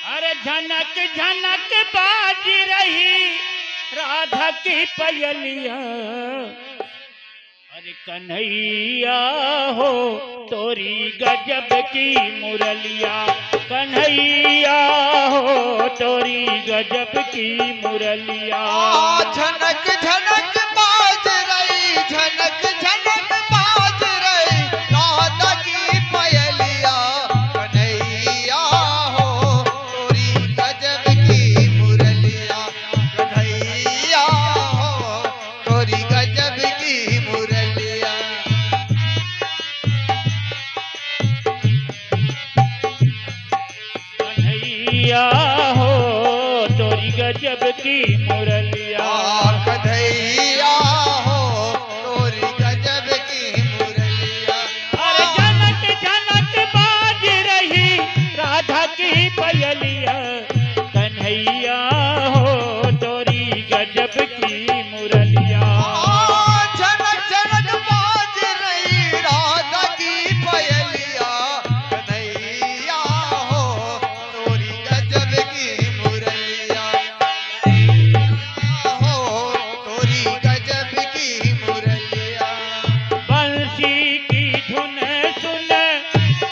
अरे झनक झनक बाज रही राधा की पयलिया। अरे कन्हैया हो तोरी गजब की मुरलिया। कन्हैया हो तोरी गजब की मुरलिया। झनक झनक बाज रही, झनक झनक बाज रही राधा की पयलिया। कन्हैया हो तोरी गजब की मुरलिया। कन्हैया हो तोरी गजब की मुरलिया। कन्हैया हो तोरी गजब की मुरलिया। कन्हैया हो तोरी गजब की मुरलिया। अरे झनक झनक बाज रही राधा की पयलिया। कन्हैया हो तोरी गजब की मुरलिया। झनक झनक बाज रही राधा की पयलिया। कन्हैया हो तोरी गजब की मुरलिया। हो तोरी गजब की मुरलिया। बंसी की धुन सुन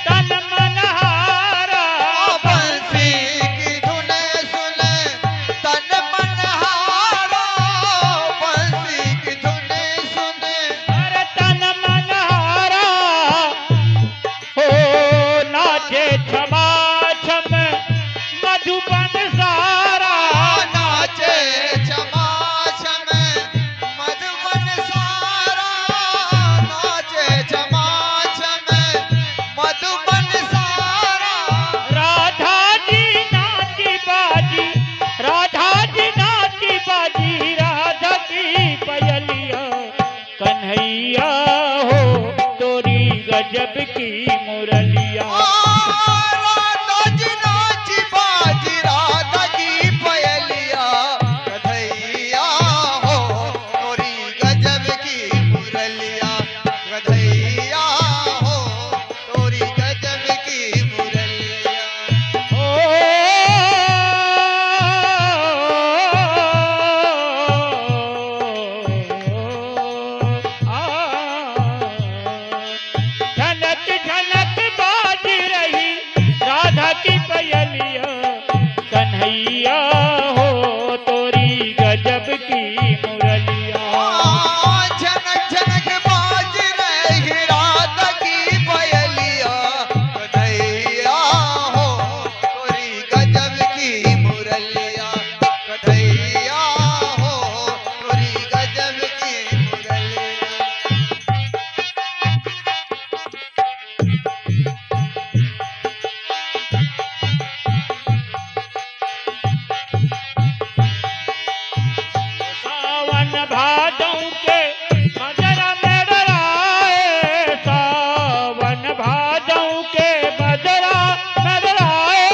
तन मन हारा। बंसी की धुन सुन तन मन हारा। बंसी की धुन सुन अरे तन मन हारा हो नाचे क्षमा छम मधुबन सारा। नाचे क्षमा छम मधुबन सारा। नाचे क्षमा छम मधुबन सारा। राधा जी नाची बाजी, राधा जी नाची बाजी राधा की पयलिया। कन्हैया हो तोरी गजब की मुरलिया। राधा जी नाची बाजी राधा की पयलिया। कन्हैया हो तोरी गजब की मुरलिया। कन्हैया हो तोरी गजब की मुरलिया। ओ झनक झनक बाज रही राधा की पयलिया। कन्हैया हो तोरी गजब की मुरलिया। झनक झनक बाज रही राधा की पयलिया। कन्हैया हो तोरी गजब की मुरलिया। कन्हैया हो तोरी गजब की मुरलिया। सावन भादों के मदरा में डराए। सावन भादों के मदरा में डराए।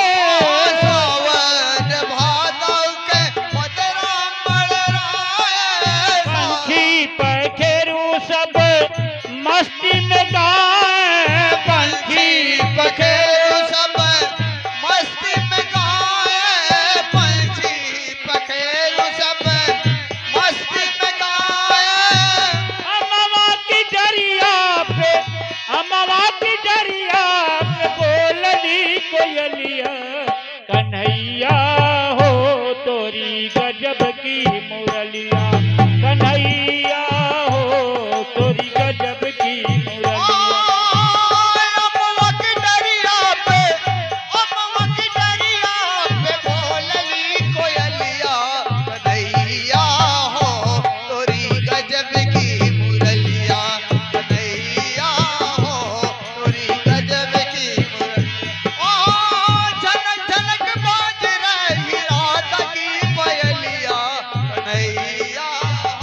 सावन भादव के मदरा मड़राए। पंछी पखेरू सब मस्ती में गाए। पंछी पखेरु सब मस्ती में गाए। पंछी पखेरु सब मस्ती में गाए। अमवा की डरिया पे, अमवा की डरिया पे बोलनी कोयलिया। कन्हैया हो तोरी गजब की मुरलिया। कन्हैया हो तोरी गजब की मुरलिया। अमवा की डरिया पे, अमवा की डरिया पे बोलली कोयलिया। कन्हैया हो तोरी गजब की मुरलिया। कन्हैया हो तोरी गजब की मुरलिया। झनक झनक बाज रही राधा की पयलिया। कन्हैया हो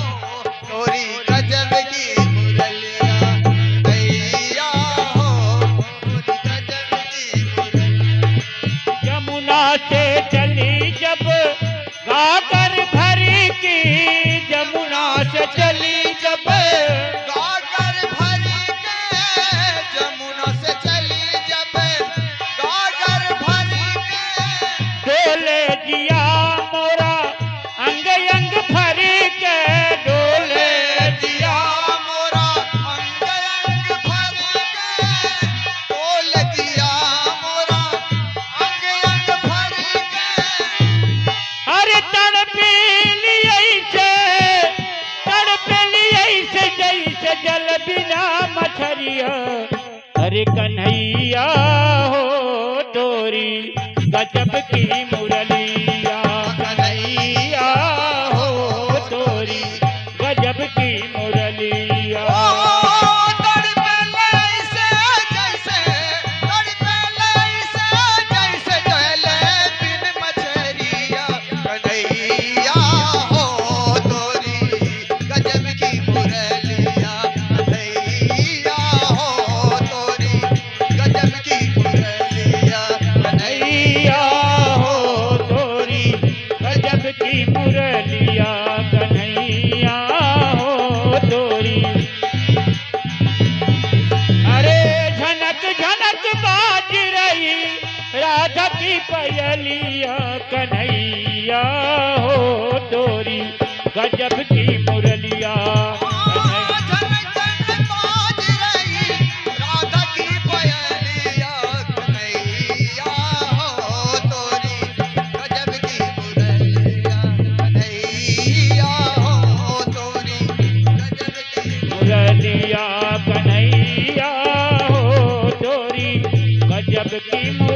तोरी गजब की मुरलिया। कन्हैया हो तोरी गजब की मुरलिया। यमुना से चली जब गाकर भरी की। यमुना से चली जब गागर भरी के जमुना से चली जब। गागर भरी के अरे कन्हैया हो तोरी गजब की मुरलिया, कन्हैया हो तोरी गजब की मुरलिया। की मुरलिया कन्हैया हो तोरी। अरे झनक झनक बाज रही राधा की पयलिया, कन्हैया हो तोरी गजब की मुरलिया। मुरलिया कन्हैया हो तोरी गजब की